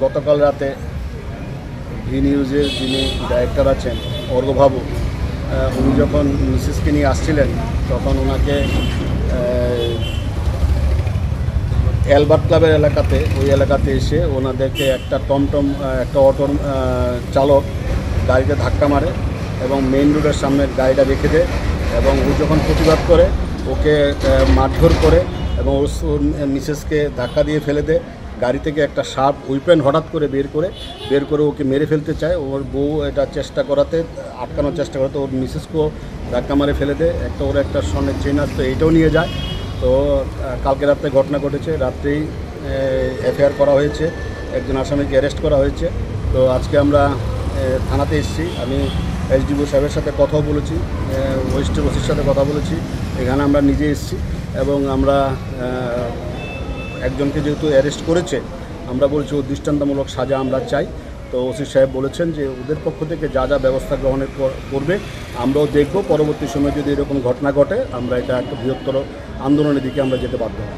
গতকাল রাতে ভি নিউজের যিনি ডাইরেক্টর আছেন অর্ঘ্যবাবু, উনি যখন মিসেসকে নিয়ে আসছিলেন তখন ওনাকে অ্যালবার্ট ক্লাবের ওই এলাকাতে এসে ওনাদেরকে একটা অটোর চালক গাড়িতে ধাক্কা মারে এবং মেইন রোডের সামনে গাড়িটা রেখে দেয় এবং ও যখন প্রতিবাদ করে ওকে মারধর করে এবং ওর মিসেসকে ধাক্কা দিয়ে ফেলে দেয়। গাড়ি থেকে একটা শার্প উইপেন হঠাৎ করে বের করে ওকে মেরে ফেলতে চায়। ওর বউ এটা আটকানোর চেষ্টা করতে ওর মিসেসকেও ধাক্কা মারে ফেলে দেয়। ওর একটা স্বর্ণের চেন আসতো, এইটাও নিয়ে যায়। তো কালকে রাত্রে ঘটনা ঘটেছে, রাত্রেই এফআইআর করা হয়েছে, একজন আসামিকে অ্যারেস্ট করা হয়েছে। তো আজকে আমরা থানাতে এসেছি। আমি এসডিও সাহেবের সাথে কথাও বলেছি, ওয়েস্টের ওসির সাথে কথা বলেছি, এখানে আমরা নিজে এসেছি এবং আমরা একজনকে যেহেতু অ্যারেস্ট করেছে আমরা বলছি ও দৃষ্টান্তমূলক সাজা আমরা চাই। তো ওসি সাহেব বলেছেন যে ওদের পক্ষ থেকে যা ব্যবস্থা গ্রহণের করবে আমরাও দেখব। পরবর্তী সময়ে যদি এরকম ঘটনা ঘটে আমরা এটা একটা বৃহত্তর আন্দোলনের দিকে আমরা যেতে বাধ্য হব।